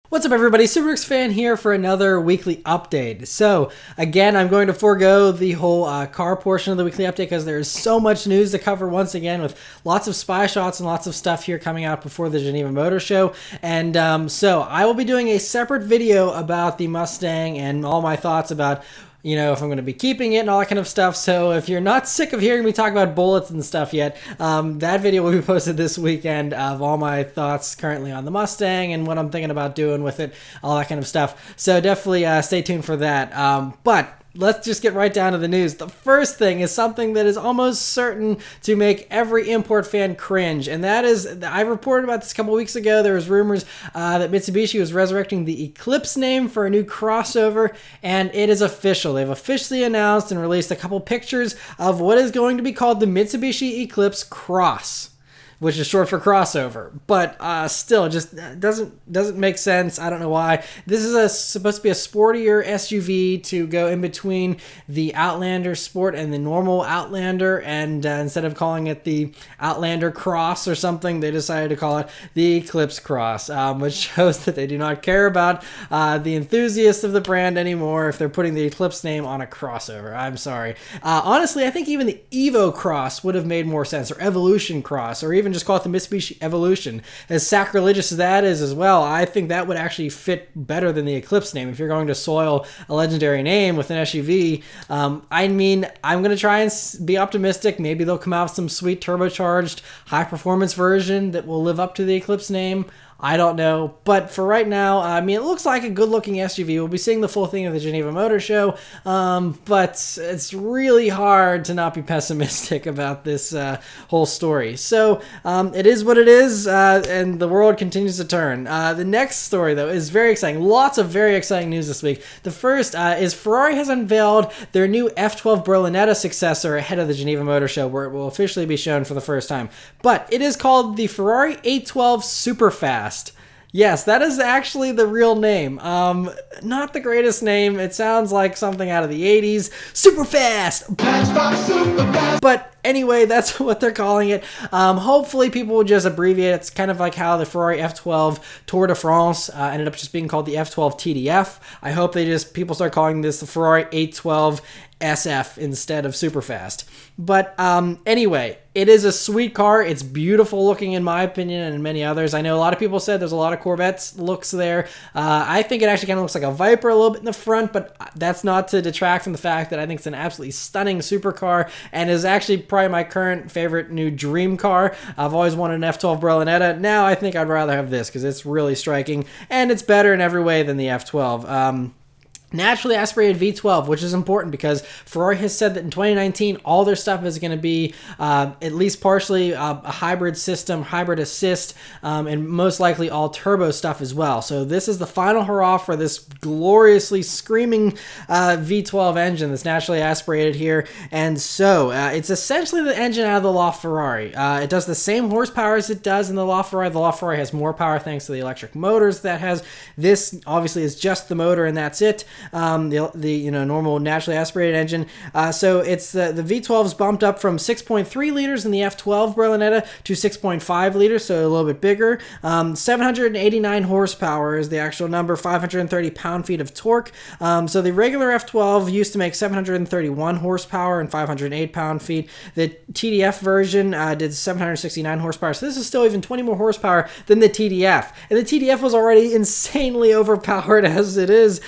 What's up everybody, Superx fan here for another weekly update. So again, I'm going to forego the whole car portion of the weekly update because there's so much news to cover once again with lots of spy shots and lots of stuff here coming out before the Geneva Motor Show. And so I will be doing a separate video about the Mustang and all my thoughts about if I'm going to be keeping it and all that kind of stuff. So if you're not sick of hearing me talk about bullets and stuff yet, that video will be posted this weekend of all my thoughts currently on the Mustang and what I'm thinking about doing with it, all that kind of stuff. So definitely stay tuned for that. But let's just get right down to the news. The first thing is something that is almost certain to make every import fan cringe, and that is, I reported about this a couple weeks ago. There was rumors that Mitsubishi was resurrecting the Eclipse name for a new crossover, and it is official. They've officially announced and released a couple pictures of what is going to be called the Mitsubishi Eclipse Cross, which is short for crossover, but still just doesn't make sense. I don't know why. This is supposed to be a sportier SUV to go in between the Outlander Sport and the normal Outlander, and instead of calling it the Outlander Cross or something, they decided to call it the Eclipse Cross, which shows that they do not care about the enthusiasts of the brand anymore if they're putting the Eclipse name on a crossover. I'm sorry. Honestly, I think even the Evo Cross would have made more sense, or Evolution Cross, or even just call it the Mitsubishi Evolution. As sacrilegious as that is as well, I think that would actually fit better than the Eclipse name if you're going to soil a legendary name with an SUV. I mean, I'm going to try and be optimistic. Maybe they'll come out with some sweet turbocharged high-performance version that will live up to the Eclipse name. I don't know, but for right now, I mean, it looks like a good-looking SUV. We'll be seeing the full thing at the Geneva Motor Show, but it's really hard to not be pessimistic about this whole story. So it is what it is, and the world continues to turn. The next story, though, is very exciting. Lots of very exciting news this week. The first is Ferrari has unveiled their new F12 Berlinetta successor ahead of the Geneva Motor Show, where it will officially be shown for the first time. But it is called the Ferrari 812 Superfast. Yes, that is actually the real name. Not the greatest name. It sounds like something out of the 80s. Superfast! But anyway, that's what they're calling it. Hopefully people will just abbreviate it. It's kind of like how the Ferrari F12 Tour de France ended up just being called the F12 TDF. I hope people start calling this the Ferrari 812 SF instead of Superfast. But anyway, it is a sweet car. It's beautiful looking in my opinion, and in many others. I know a lot of people said there's a lot of Corvettes looks there. I think it actually kind of looks like a Viper a little bit in the front, but that's not to detract from the fact that I think it's an absolutely stunning supercar, and is actually probably my current favorite new dream car. I've always wanted an F12 Berlinetta. Now I think I'd rather have this because it's really striking, and it's better in every way than the F12. Naturally aspirated V12, which is important because Ferrari has said that in 2019, all their stuff is going to be at least partially a hybrid system, hybrid assist, and most likely all turbo stuff as well. So this is the final hurrah for this gloriously screaming V12 engine that's naturally aspirated here. And so it's essentially the engine out of the LaFerrari. It does the same horsepower as it does in the LaFerrari. The LaFerrari has more power thanks to the electric motors that has. This obviously is just the motor and that's it. The normal naturally aspirated engine. So it's the V12's bumped up from 6.3 liters in the F12 Berlinetta to 6.5 liters, so a little bit bigger. 789 horsepower is the actual number, 530 pound-feet of torque. So the regular F12 used to make 731 horsepower and 508 pound-feet. The TDF version did 769 horsepower, so this is still even 20 more horsepower than the TDF. And the TDF was already insanely overpowered as it is.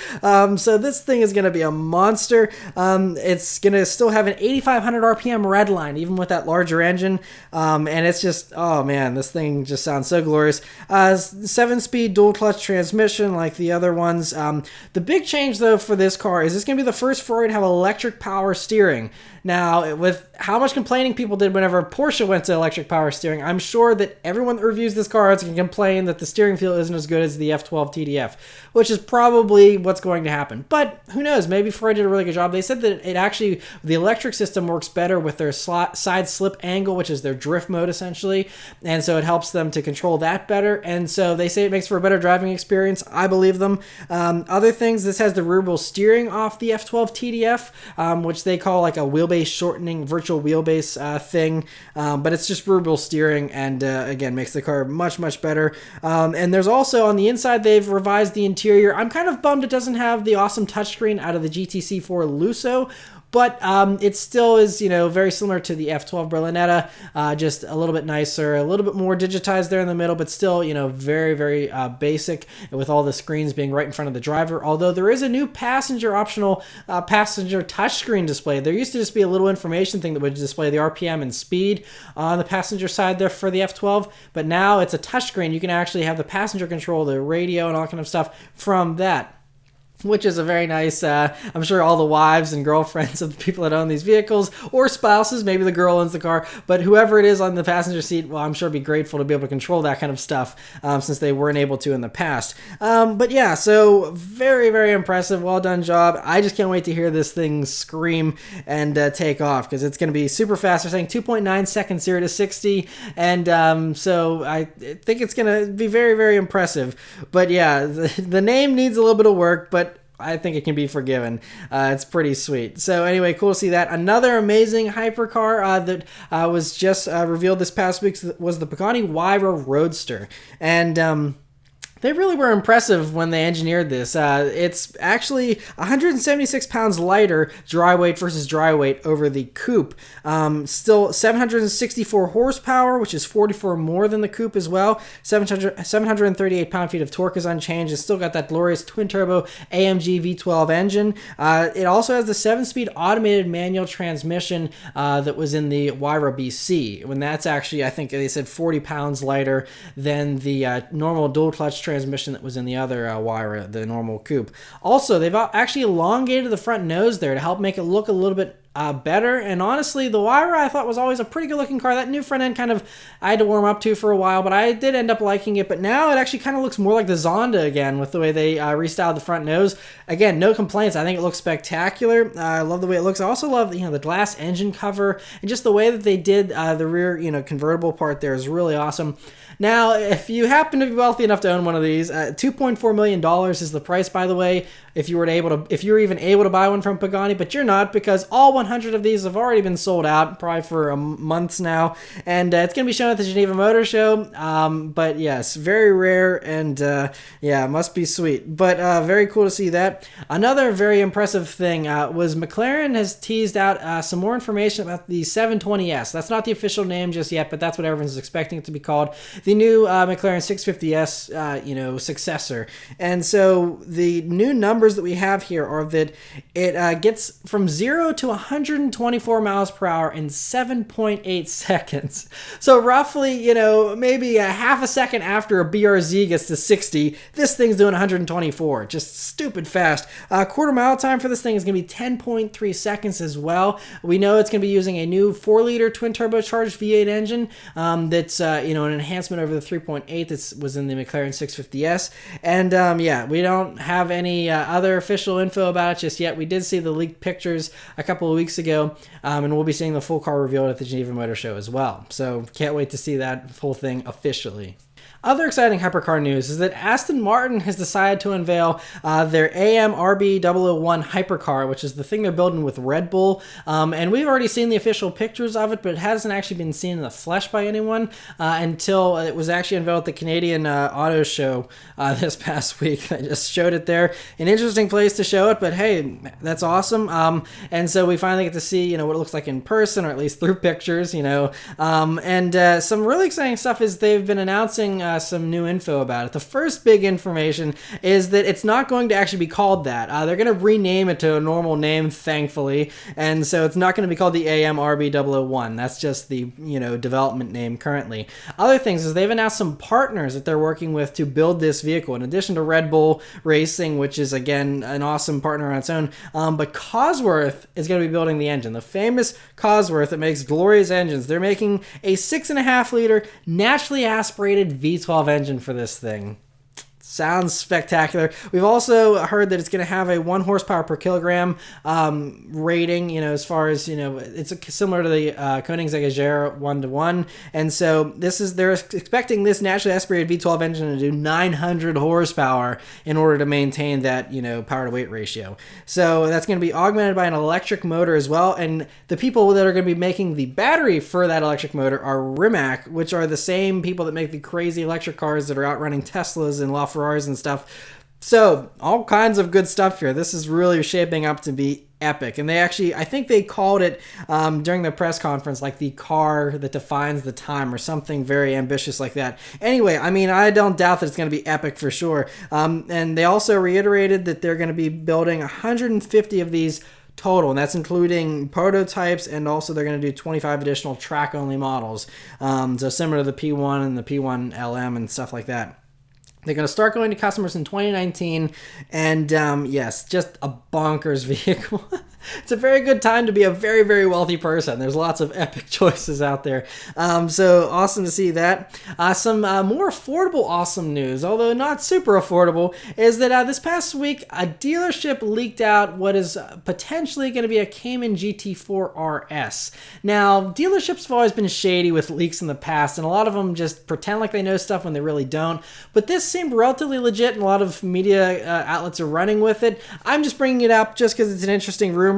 So this thing is going to be a monster. It's going to still have an 8,500 RPM red line, even with that larger engine. And it's just, oh man, this thing just sounds so glorious. 7-speed dual clutch transmission like the other ones. The big change though for this car is this going to be the first Ferrari to have electric power steering. Now, with how much complaining people did whenever Porsche went to electric power steering, I'm sure that everyone that reviews this car is going to complain that the steering feel isn't as good as the F12 TDF, which is probably what's going to happen happen. But who knows? Maybe Ferrari did a really good job. They said that it actually, the electric system works better with their side slip angle, which is their drift mode essentially. And so it helps them to control that better. And so they say it makes for a better driving experience. I believe them. Other things, this has the rear wheel steering off the F12 TDF, which they call like a wheelbase shortening, virtual wheelbase thing. But it's just rear wheel steering, and again, makes the car much, much better. And there's also on the inside, they've revised the interior. I'm kind of bummed it doesn't have the awesome touchscreen out of the GTC4 Lusso, but it still is, you know, very similar to the F12 Berlinetta, just a little bit nicer, a little bit more digitized there in the middle, but still, you know, very, very basic, with all the screens being right in front of the driver. Although there is a new passenger optional passenger touchscreen display. There used to just be a little information thing that would display the RPM and speed on the passenger side there for the F12, but now it's a touchscreen. You can actually have the passenger control, the radio, and all kind of stuff from that, which is a very nice, I'm sure all the wives and girlfriends of the people that own these vehicles, or spouses, maybe the girl owns the car, but whoever it is on the passenger seat, well, I'm sure be grateful to be able to control that kind of stuff, since they weren't able to in the past. But yeah, so very, very impressive. Well done job. I just can't wait to hear this thing scream and take off, because it's going to be super fast. They're saying 2.9 seconds 0 to 60, and so I think it's going to be very, very impressive. But yeah, the name needs a little bit of work, but I think it can be forgiven. It's pretty sweet. So anyway, cool to see that. Another amazing hypercar that was just revealed this past week was the Pagani Huayra Roadster. And they really were impressive when they engineered this. It's actually 176 pounds lighter dry weight versus dry weight over the coupe. Still 764 horsepower, which is 44 more than the coupe as well. 738 pound-feet of torque is unchanged. It's still got that glorious twin-turbo AMG V12 engine. It also has the 7-speed automated manual transmission that was in the Huayra BC. When that's actually, I think they said 40 pounds lighter than the normal dual-clutch transmission that was in the other Huayra, the normal coupe. Also, they've actually elongated the front nose there to help make it look a little bit better. And honestly, the Huayra I thought was always a pretty good looking car. That new front end kind of I had to warm up to for a while, but I did end up liking it. But now it actually kind of looks more like the Zonda again with the way they restyled the front nose. Again, no complaints. I think it looks spectacular. I love the way it looks. I also love, you know, the glass engine cover and just the way that they did the rear, you know, convertible part there is really awesome. Now, if you happen to be wealthy enough to own one of these, $2.4 million is the price, by the way, if you were even able to buy one from Pagani, but you're not, because all 100 of these have already been sold out, probably for months now, and it's going to be shown at the Geneva Motor Show. But yes, very rare, and yeah, must be sweet. But very cool to see that. Another very impressive thing was McLaren has teased out some more information about the 720S. That's not the official name just yet, but that's what everyone's expecting it to be called. The new McLaren 650S, you know, successor. And so the new numbers that we have here are that it gets from 0 to 124 miles per hour in 7.8 seconds. So roughly, you know, maybe a half a second after a BRZ gets to 60, this thing's doing 124. Just stupid fast. Quarter mile time for this thing is going to be 10.3 seconds as well. We know it's going to be using a new 4-liter twin turbocharged V8 engine that's, you know, an enhancement over the 3.8 that was in the McLaren 650S. And yeah, we don't have any other official info about it just yet. We did see the leaked pictures a couple of weeks ago, and we'll be seeing the full car revealed at the Geneva Motor Show as well. So can't wait to see that whole thing officially. Other exciting hypercar news is that Aston Martin has decided to unveil their AM-RB-001 hypercar, which is the thing they're building with Red Bull. And we've already seen the official pictures of it, but it hasn't actually been seen in the flesh by anyone until it was actually unveiled at the Canadian Auto Show this past week. I just showed it there. An interesting place to show it, but hey, that's awesome. And so we finally get to see, you know, what it looks like in person, or at least through pictures, you know. And some really exciting stuff is they've been announcing some new info about it. The first big information is that it's not going to actually be called that. They're going to rename it to a normal name, thankfully, and so it's not going to be called the AM-RB-001. That's just the, you know, development name currently. Other things is they've announced some partners that they're working with to build this vehicle, in addition to Red Bull Racing, which is, again, an awesome partner on its own, but Cosworth is going to be building the engine. The famous Cosworth that makes glorious engines. They're making a 6.5-liter naturally aspirated V12 engine for this thing. Sounds spectacular. We've also heard that it's going to have a 1 horsepower per kilogram rating, you know, as far as, you know, it's similar to the Koenigsegg 1-to-1. And so they're expecting this naturally aspirated V12 engine to do 900 horsepower in order to maintain that, you know, power to weight ratio. So that's going to be augmented by an electric motor as well. And the people that are going to be making the battery for that electric motor are Rimac, which are the same people that make the crazy electric cars that are outrunning Teslas and LaFerraris and stuff. So all kinds of good stuff here. This is really shaping up to be epic. And they actually, I think they called it during the press conference like the car that defines the time or something very ambitious like that. Anyway, I mean, I don't doubt that it's going to be epic for sure. And they also reiterated that they're going to be building 150 of these total, and that's including prototypes, and also they're going to do 25 additional track-only models. So similar to the P1 and the P1 LM and stuff like that. They're going to start going to customers in 2019, and yes, just a bonkers vehicle. It's a very good time to be a very, very wealthy person. There's lots of epic choices out there. So awesome to see that. Some more affordable awesome news, although not super affordable, is that this past week, a dealership leaked out what is potentially going to be a Cayman GT4 RS. Now, dealerships have always been shady with leaks in the past, and a lot of them just pretend like they know stuff when they really don't. But this seemed relatively legit, and a lot of media outlets are running with it. I'm just bringing it up just because it's an interesting rumor.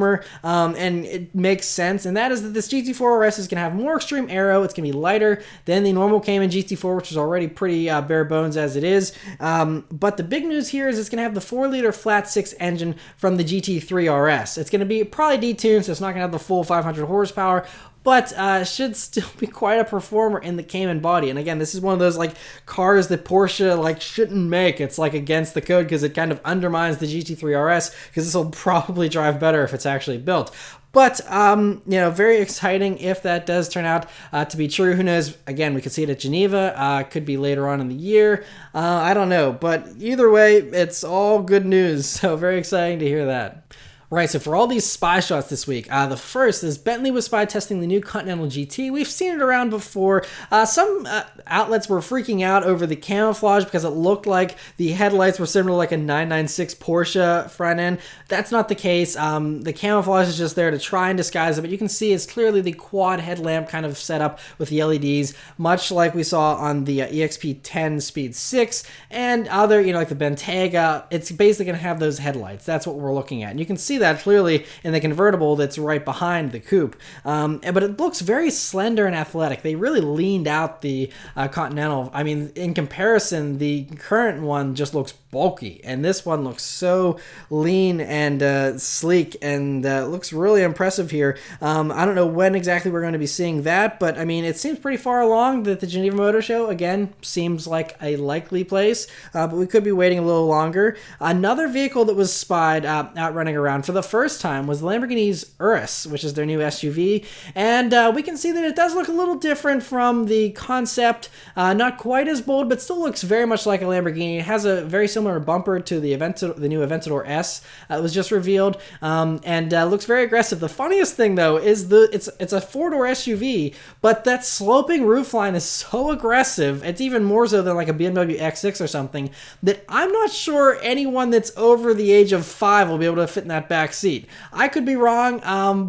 And it makes sense, and that is that this GT4 RS is going to have more extreme aero. It's going to be lighter than the normal Cayman GT4, which is already pretty bare bones as it is. But the big news here is it's going to have the 4-liter flat 6 engine from the GT3 RS. It's going to be probably detuned, so it's not going to have the full 500 horsepower, but should still be quite a performer in the Cayman body. And again, this is one of those like cars that Porsche like shouldn't make. It's like against the code because it kind of undermines the GT3 RS, because this will probably drive better if it's actually built. But, you know, very exciting if that does turn out to be true. Who knows? Again, we could see it at Geneva. Could be later on in the year. I don't know. But either way, it's all good news. So very exciting to hear that. Right, so for all these spy shots this week, the first is Bentley was spy testing the new Continental GT. We've seen it around before. Some outlets were freaking out over the camouflage because it looked like the headlights were similar to like a 996 Porsche front end. That's not the case. The camouflage is just there to try and disguise it, but you can see it's clearly the quad headlamp kind of setup with the LEDs, much like we saw on the EXP10 Speed 6 and other, you know, like the Bentayga. It's basically going to have those headlights. That's what we're looking at. And you can see that clearly in the convertible that's right behind the coupe. But it looks very slender and athletic. They really leaned out the Continental. I mean, in comparison, the current one just looks bulky, and this one looks so lean and sleek, and looks really impressive here. I don't know when exactly we're going to be seeing that, but I mean, it seems pretty far along. That the Geneva Motor Show, again, seems like a likely place, but we could be waiting a little longer. Another vehicle that was spied out running around for the first time was the Lamborghini's Urus, which is their new SUV, and we can see that it does look a little different from the concept. Not quite as bold, but still looks very much like a Lamborghini. It has a very similar bumper to the new Aventador S that was just revealed, and looks very aggressive. The funniest thing though is it's a 4-door SUV, but that sloping roofline is so aggressive. It's even more so than like a BMW X6 or something, that I'm not sure anyone that's over the age of 5 will be able to fit in that back seat. I could be wrong,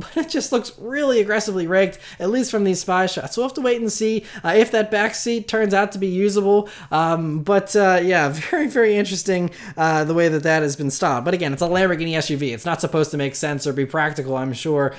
but it just looks really aggressively rigged, at least from these spy shots. So we'll have to wait and see if that back seat turns out to be usable. Yeah, very, very interesting the way that has been styled. But again, it's a Lamborghini SUV. It's not supposed to make sense or be practical, I'm sure.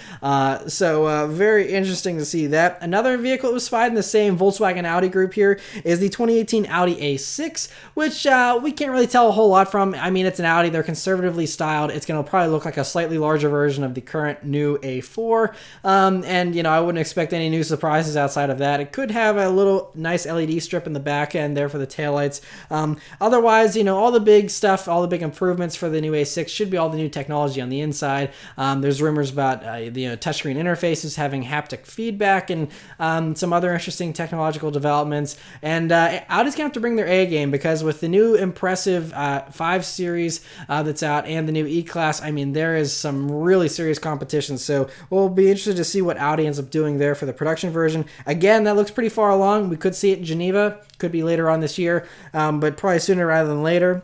So very interesting to see that. Another vehicle that was spied in the same Volkswagen Audi group here is the 2018 Audi A6, which we can't really tell a whole lot from. I mean, it's an Audi. They're conservatively styled. It's going to probably look like a slightly larger version of the current new A4. And, you know, I wouldn't expect any new surprises outside of that. It could have a little nice LED strip in the back end there for the taillights. Otherwise, you know, all the big stuff, all the big improvements for the new A6 should be all the new technology on the inside. There's rumors about the touchscreen interfaces having haptic feedback and some other interesting technological developments. And Audi's gonna have to bring their A game, because with the new impressive 5 Series that's out and the new E-Class, I mean, there is some really serious competition. So we'll be interested to see what Audi ends up doing there for the production version. Again, that looks pretty far along. We could see it in Geneva, could be later on this year, but probably sooner rather than later.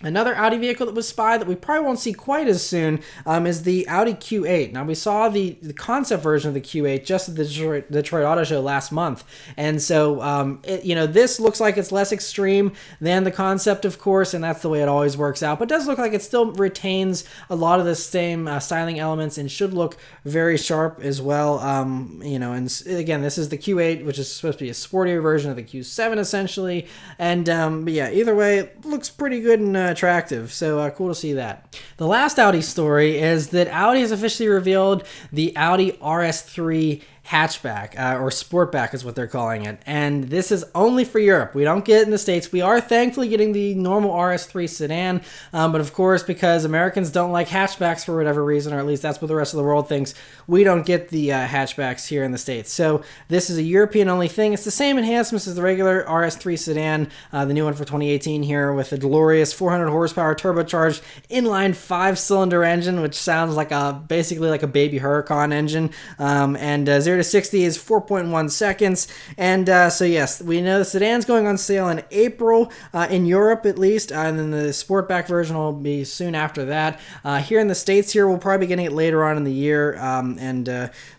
Another Audi vehicle that was spied that we probably won't see quite as soon is the Audi Q8. Now, we saw the concept version of the Q8 just at the Detroit Auto Show last month. And so, this looks like it's less extreme than the concept, of course, and that's the way it always works out. But it does look like it still retains a lot of the same styling elements and should look very sharp as well. And again, this is the Q8, which is supposed to be a sportier version of the Q7, essentially. And, but yeah, either way, it looks pretty good and attractive, so cool to see that. The last Audi story is that Audi has officially revealed the Audi RS3 hatchback, or Sportback is what they're calling it, and this is only for Europe. We don't get it in the States. We are thankfully getting the normal RS3 sedan, but of course, because Americans don't like hatchbacks for whatever reason, or at least that's what the rest of the world thinks, we don't get the hatchbacks here in the States. So this is a European-only thing. It's the same enhancements as the regular RS3 sedan, the new one for 2018 here, with a glorious 400 horsepower turbocharged inline 5-cylinder engine, which sounds like basically like a baby Huracan engine, and 0 to 60 is 4.1 seconds. And so yes, we know the sedan's going on sale in April in Europe at least, and then the Sportback version will be soon after that. Here in the States, here we'll probably be getting it later on in the year,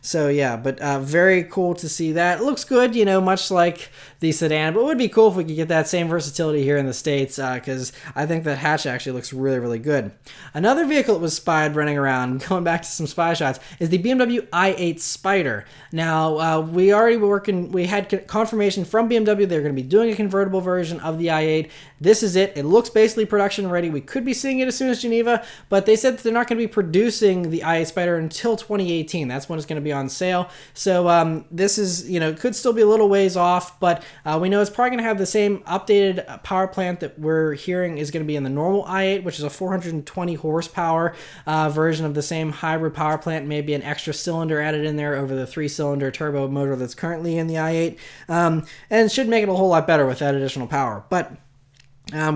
so yeah, but very cool to see that. It looks good, much like the sedan, but it would be cool if we could get that same versatility here in the States, because I think that hatch actually looks really, really good. Another vehicle that was spied running around, going back to some spy shots, is the BMW i8 Spyder. Now, we had confirmation from BMW they're going to be doing a convertible version of the i8. This is it. It looks basically production ready. We could be seeing it as soon as Geneva, but they said that they're not going to be producing the i8 Spyder until 2018. That's when it's going to be on sale. So this is, could still be a little ways off, but we know it's probably going to have the same updated power plant that we're hearing is going to be in the normal i8, which is a 420 horsepower version of the same hybrid power plant, maybe an extra cylinder added in there over the 3-cylinder turbo motor that's currently in the i8, and should make it a whole lot better with that additional power. But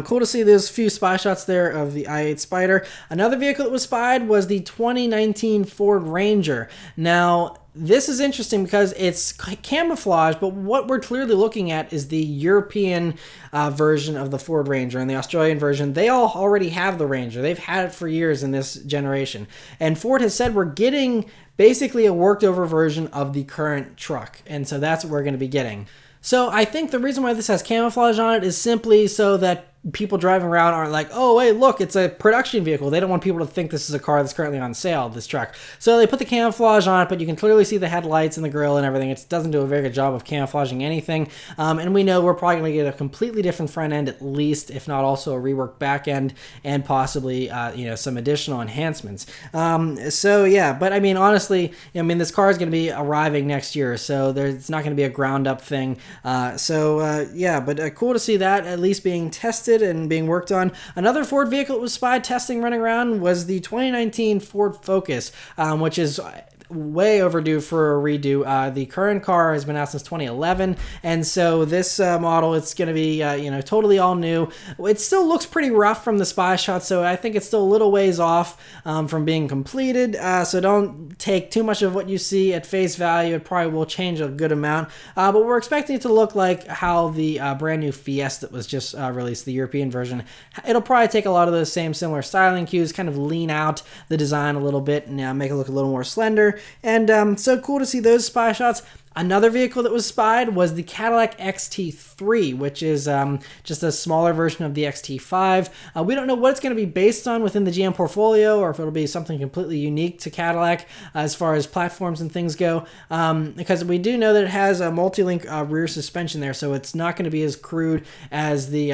cool to see those few spy shots there of the i8 Spyder. Another vehicle that was spied was the 2019 Ford Ranger. Now, this is interesting because it's camouflage, but what we're clearly looking at is the European version of the Ford Ranger, and the Australian version. They all already have the Ranger. They've had it for years in this generation. And Ford has said we're getting basically a worked over version of the current truck. And so that's what we're going to be getting. So I think the reason why this has camouflage on it is simply so that people driving around aren't like, oh, hey, look, it's a production vehicle. They don't want people to think this is a car that's currently on sale, this truck. So they put the camouflage on it, but you can clearly see the headlights and the grille and everything. It doesn't do a very good job of camouflaging anything. And we know we're probably going to get a completely different front end at least, if not also a reworked back end and possibly, some additional enhancements. So yeah, but I mean, honestly, this car is going to be arriving next year, so it's not going to be a ground up thing. Yeah, but cool to see that at least being tested and being worked on. Another Ford vehicle that was spied testing running around was the 2019 Ford Focus, which is way overdue for a redo. The current car has been out since 2011, and so this model, it's going to be totally all new. It still looks pretty rough from the spy shot, so I think it's still a little ways off from being completed, so don't take too much of what you see at face value. It probably will change a good amount, but we're expecting it to look like how the brand new Fiesta that was just released, the European version. It'll probably take a lot of those same similar styling cues, kind of lean out the design a little bit and make it look a little more slender. And so cool to see those spy shots. Another vehicle that was spied was the Cadillac XT3, which is just a smaller version of the XT5. We don't know what it's going to be based on within the GM portfolio, or if it'll be something completely unique to Cadillac as far as platforms and things go, because we do know that it has a multi-link rear suspension there, so it's not going to be as crude as the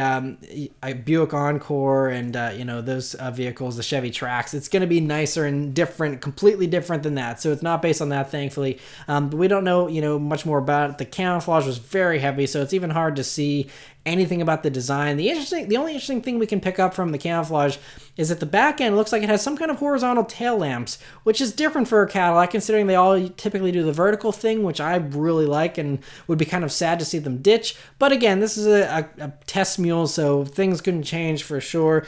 Buick Encore and those vehicles, the Chevy Trax. It's going to be nicer and different, completely different than that, so it's not based on that, thankfully. But we don't know, much more about it. The camouflage was very heavy, so it's even hard to see anything about the design. The only interesting thing we can pick up from the camouflage is that the back end looks like it has some kind of horizontal tail lamps, which is different for a Cadillac, considering they all typically do the vertical thing, which I really like and would be kind of sad to see them ditch. But again, this is a test mule, so things couldn't change for sure.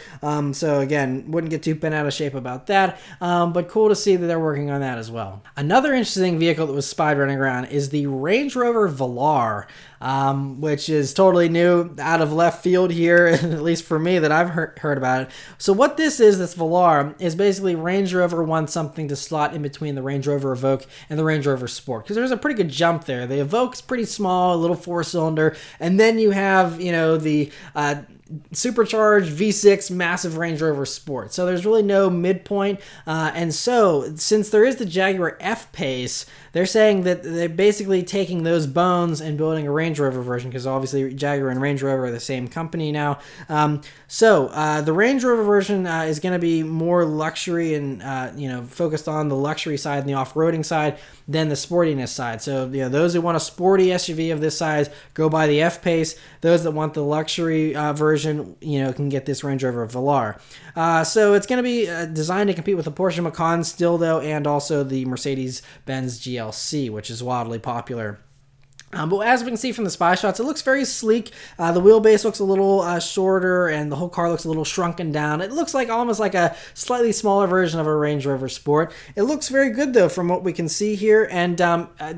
So again, wouldn't get too bent out of shape about that, but cool to see that they're working on that as well. Another interesting vehicle that was spied running around is the Range Rover Velar, which is totally new, out of left field here, at least for me, that I've heard about it. So what this Velar, is basically Range Rover wants something to slot in between the Range Rover Evoque and the Range Rover Sport, because there's a pretty good jump there. The Evoque's pretty small, a little four-cylinder, and then you have, you know, the supercharged V6 massive Range Rover Sport. So there's really no midpoint. And so since there is the Jaguar F-Pace, they're saying that they're basically taking those bones and building a Range Rover version, because obviously Jaguar and Range Rover are the same company now. The Range Rover version is going to be more luxury and focused on the luxury side and the off-roading side than the sportiness side. So those who want a sporty SUV of this size go buy the F-Pace. Those that want the luxury version, can get this Range Rover Velar. So it's going to be designed to compete with the Porsche Macan still, though, and also the Mercedes-Benz GLC, which is wildly popular. But as we can see from the spy shots, it looks very sleek. The wheelbase looks a little shorter, and the whole car looks a little shrunken down. It looks like almost like a slightly smaller version of a Range Rover Sport. It looks very good, though, from what we can see here. And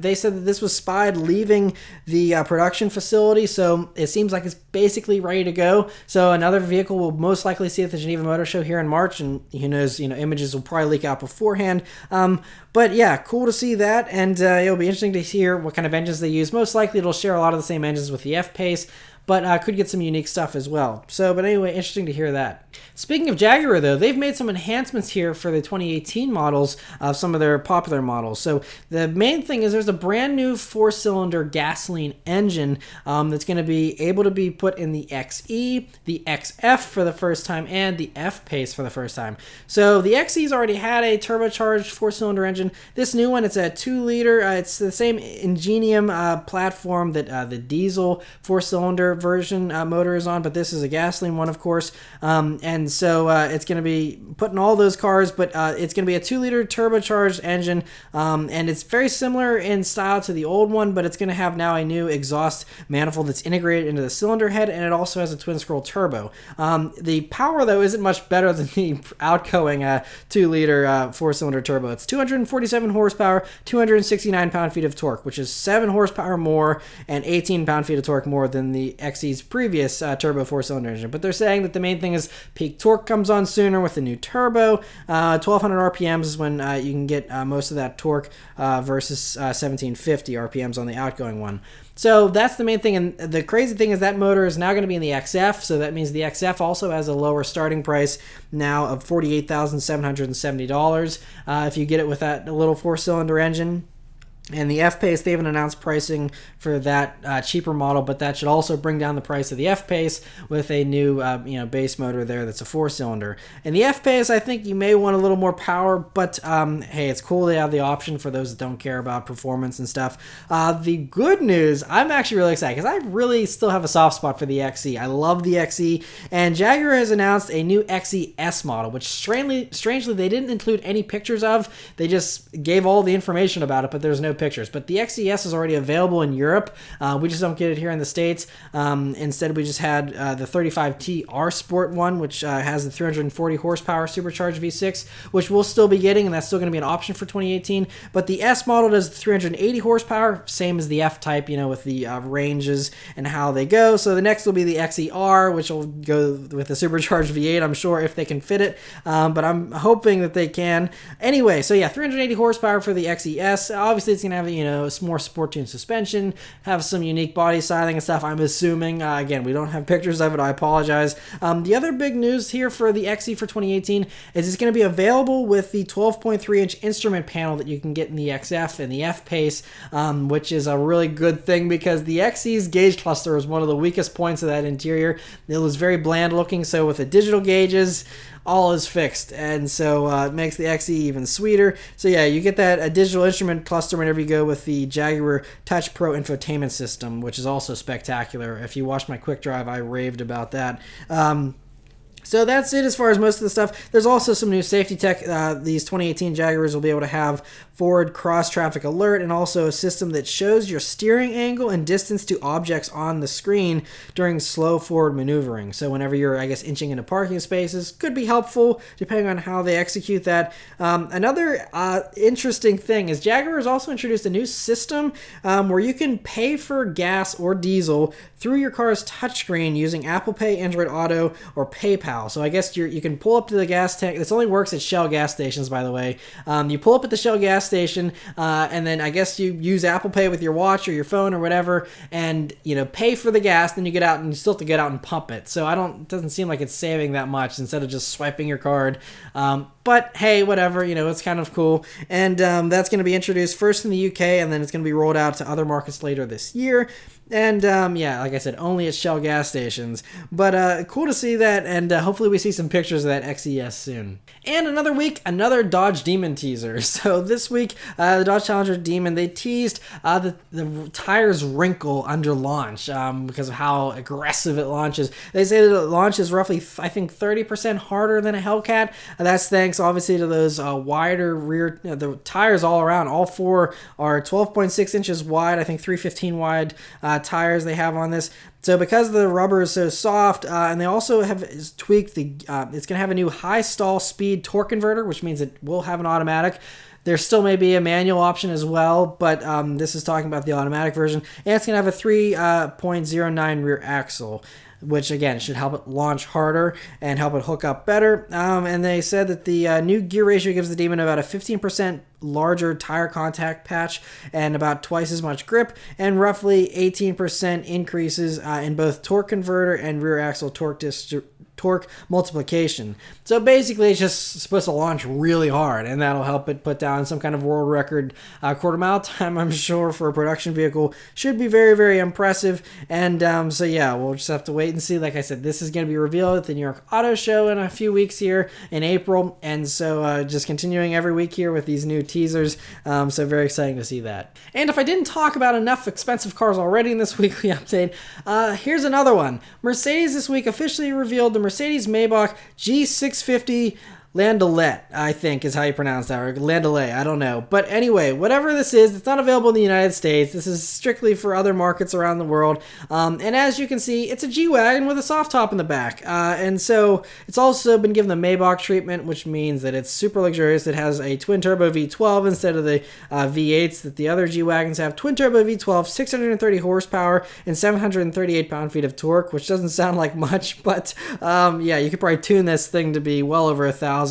they said that this was spied leaving the production facility, so it seems like it's basically ready to go. So another vehicle we'll most likely see at the Geneva Motor Show here in March, and who knows, images will probably leak out beforehand. But yeah, cool to see that, and it'll be interesting to hear what kind of engines they use. Most likely it'll share a lot of the same engines with the F-Pace, but could get some unique stuff as well. But anyway, interesting to hear that. Speaking of Jaguar, though, they've made some enhancements here for the 2018 models of some of their popular models. So the main thing is there's a brand new 4-cylinder gasoline engine that's going to be able to be put in the XE, the XF for the first time, and the F-Pace for the first time. So the XE's already had a turbocharged 4-cylinder engine. This new one, it's a 2-liter. It's the same Ingenium platform that the diesel 4-cylinder version motor is on, but this is a gasoline one, of course. And so it's going to be put in all those cars, but it's going to be a 2-liter turbocharged engine, and it's very similar in style to the old one, but it's going to have now a new exhaust manifold that's integrated into the cylinder head, and it also has a twin-scroll turbo. The power, though, isn't much better than the outgoing 2-liter 4-cylinder turbo. It's 247 horsepower, 269 pound-feet of torque, which is 7 horsepower more and 18 pound-feet of torque more than the XE's previous turbo 4-cylinder engine. But they're saying that the main thing is peak torque comes on sooner with the new turbo. 1200 RPMs is when you can get most of that torque versus 1750 RPMs on the outgoing one. So that's the main thing, and the crazy thing is that motor is now going to be in the XF, so that means the XF also has a lower starting price now of $48,770 if you get it with that little 4-cylinder engine. And the F-Pace, they haven't announced pricing for that cheaper model, but that should also bring down the price of the F-Pace with a new base motor there that's a 4-cylinder. And the F-Pace, I think you may want a little more power, but hey, it's cool they have the option for those that don't care about performance and stuff. The good news, I'm actually really excited because I really still have a soft spot for the XE. I love the XE, and Jaguar has announced a new XE-S model, which strangely they didn't include any pictures of. They just gave all the information about it, but there's no pictures. But the XES is already available in Europe. We just don't get it here in the States. Instead, we just had the 35T R Sport one, which has the 340 horsepower supercharged V6, which we'll still be getting, and that's still going to be an option for 2018. But the S model does 380 horsepower, same as the F-Type, with the ranges and how they go. So the next will be the XER, which will go with the supercharged V8, I'm sure, if they can fit it. But I'm hoping that they can. Anyway, so yeah, 380 horsepower for the XES. Obviously, it's going to have more sport-tuned suspension, have some unique body styling and stuff, I'm assuming. Again, we don't have pictures of it, I apologize. The other big news here for the XE for 2018 is it's going to be available with the 12.3-inch instrument panel that you can get in the XF and the F-Pace, which is a really good thing because the XE's gauge cluster was one of the weakest points of that interior. It was very bland looking, so with the digital gauges, all is fixed. And so it makes the XE even sweeter. So yeah, you get that a digital instrument cluster whenever you go with the Jaguar Touch Pro infotainment system, which is also spectacular. If you watched my quick drive, I raved about that. So that's it as far as most of the stuff. There's also some new safety tech. These 2018 Jaguars will be able to have forward cross-traffic alert and also a system that shows your steering angle and distance to objects on the screen during slow forward maneuvering. So whenever you're, I guess, inching into parking spaces, could be helpful depending on how they execute that. Another interesting thing is Jaguar has also introduced a new system where you can pay for gas or diesel through your car's touchscreen using Apple Pay, Android Auto, or PayPal. So I guess you can pull up to the gas tank. This only works at Shell gas stations, by the way. You pull up at the Shell gas station, and then I guess you use Apple Pay with your watch or your phone or whatever, and pay for the gas. Then you get out, and you still have to get out and pump it. So it doesn't seem like it's saving that much instead of just swiping your card. But hey, whatever, it's kind of cool. And that's going to be introduced first in the UK, and then it's going to be rolled out to other markets later this year. And yeah, like I said, only at Shell gas stations. But cool to see that, and hopefully we see some pictures of that XES soon. And another week, another Dodge Demon teaser. So this week, the Dodge Challenger Demon, they teased the tires wrinkle under launch because of how aggressive it launches. They say that it launches roughly, I think, 30% harder than a Hellcat. That's thanks, obviously, to those wider rear, the tires all around. All four are 12.6 inches wide, I think 315 wide tires they have on this. So because the rubber is so soft, and they also have tweaked it's going to have a new high stall speed torque converter, which means it will have an automatic. There still may be a manual option as well, but this is talking about the automatic version. And it's going to have a 3.09 rear axle, which again should help it launch harder and help it hook up better. And they said that the new gear ratio gives the Demon about a 15% larger tire contact patch and about twice as much grip, and roughly 18% increases in both torque converter and rear axle torque multiplication. So basically it's just supposed to launch really hard, and that'll help it put down some kind of world record quarter mile time, I'm sure, for a production vehicle. Should be very, very impressive. And so yeah, we'll just have to wait and see. Like I said, this is going to be revealed at the New York Auto Show in a few weeks here in April, and so just continuing every week here with these new teasers. So very exciting to see that. And if I didn't talk about enough expensive cars already in this weekly update, here's another one. Mercedes this week officially revealed the Mercedes-Maybach G650 Landaulet, I think is how you pronounce that, or Landaulet, I don't know. But anyway, whatever this is, it's not available in the United States. This is strictly for other markets around the world. And as you can see, it's a G-Wagon with a soft top in the back. And so it's also been given the Maybach treatment, which means that it's super luxurious. It has a twin-turbo V12 instead of the V8s that the other G-Wagons have. Twin-turbo V12, 630 horsepower, and 738 pound-feet of torque, which doesn't sound like much, but yeah, you could probably tune this thing to be well over 1,000.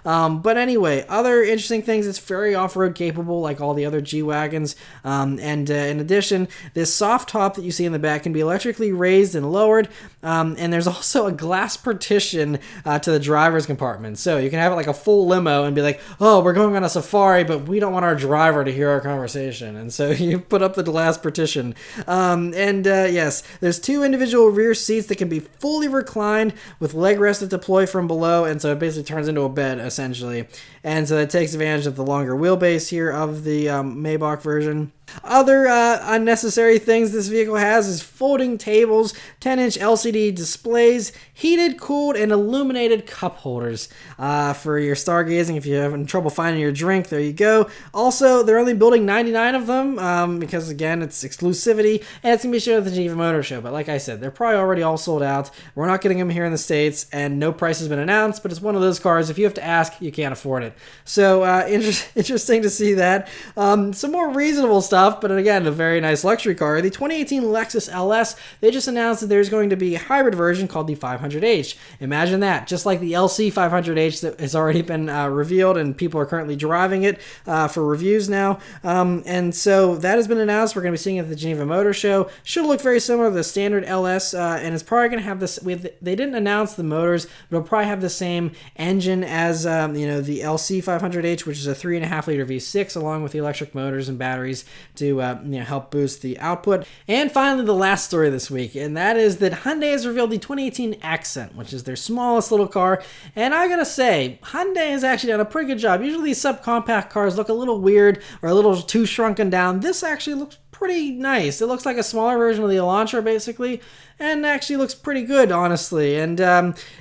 But anyway, other interesting things, it's very off-road capable like all the other G-Wagons. And in addition, this soft top that you see in the back can be electrically raised and lowered. And there's also a glass partition to the driver's compartment. So you can have it like a full limo and be like, oh, we're going on a safari, but we don't want our driver to hear our conversation. And so you put up the glass partition. Yes, there's two individual rear seats that can be fully reclined with leg rests that deploy from below. And so it basically turns into a bed, essentially. And so that takes advantage of the longer wheelbase here of the Maybach version. Other unnecessary things this vehicle has is folding tables, 10-inch LCD displays, heated, cooled, and illuminated cup holders for your stargazing. If you're having trouble finding your drink, there you go. Also, they're only building 99 of them because, again, it's exclusivity, and it's going to be shown at the Geneva Motor Show. But like I said, they're probably already all sold out. We're not getting them here in the States, and no price has been announced, but it's one of those cars, if you have to ask, you can't afford it. So interesting to see that. Some more reasonable stuff, but again, a very nice luxury car. The 2018 Lexus LS, they just announced that there's going to be a hybrid version called the 500H. Imagine that, just like the LC 500H that has already been revealed and people are currently driving it for reviews now. And so that has been announced. We're going to be seeing it at the Geneva Motor Show. Should look very similar to the standard LS, and it's probably going to have this. They didn't announce the motors, but it'll probably have the same engine as the LC 500H, which is a 3.5 liter V6, along with the electric motors and batteries to help boost the output. And finally, the last story this week, and that is that Hyundai has revealed the 2018 Accent, which is their smallest little car. And I gotta say, Hyundai has actually done a pretty good job. Usually these subcompact cars look a little weird or a little too shrunken down. This actually looks pretty nice. It looks like a smaller version of the Elantra, basically, and actually looks pretty good, honestly. And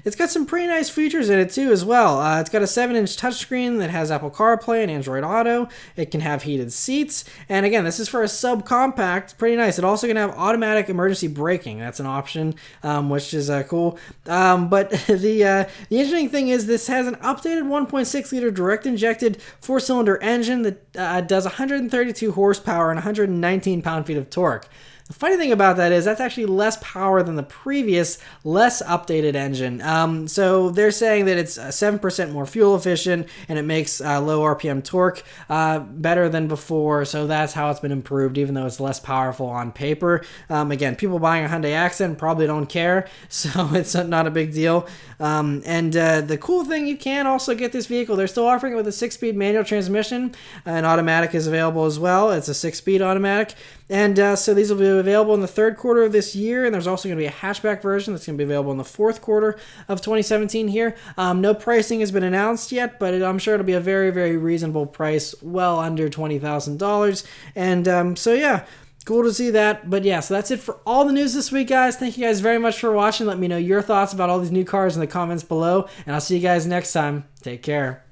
it's got some pretty nice features in it too as well. It's got a 7-inch touchscreen that has Apple CarPlay and Android Auto. It can have heated seats, and again, this is for a subcompact. Pretty nice. It also can have automatic emergency braking. That's an option, which is cool. But the interesting thing is this has an updated 1.6 liter direct injected 4-cylinder engine that does 132 horsepower and 119 pound-feet of torque. The funny thing about that is that's actually less power than the previous, less updated engine. So they're saying that it's 7% more fuel efficient and it makes low RPM torque better than before. So that's how it's been improved, even though it's less powerful on paper. Again, people buying a Hyundai Accent probably don't care, so it's not a big deal. The cool thing, you can also get this vehicle. They're still offering it with a 6-speed manual transmission. An automatic is available as well. It's a 6-speed automatic. And so these will be available in the third quarter of this year, and there's also going to be a hatchback version that's going to be available in the fourth quarter of 2017 here. No pricing has been announced yet, but I'm sure it'll be a very, very reasonable price, well under $20,000. And so yeah, cool to see that. But yeah, so that's it for all the news this week, guys. Thank you guys very much for watching. Let me know your thoughts about all these new cars in the comments below, and I'll see you guys next time. Take care.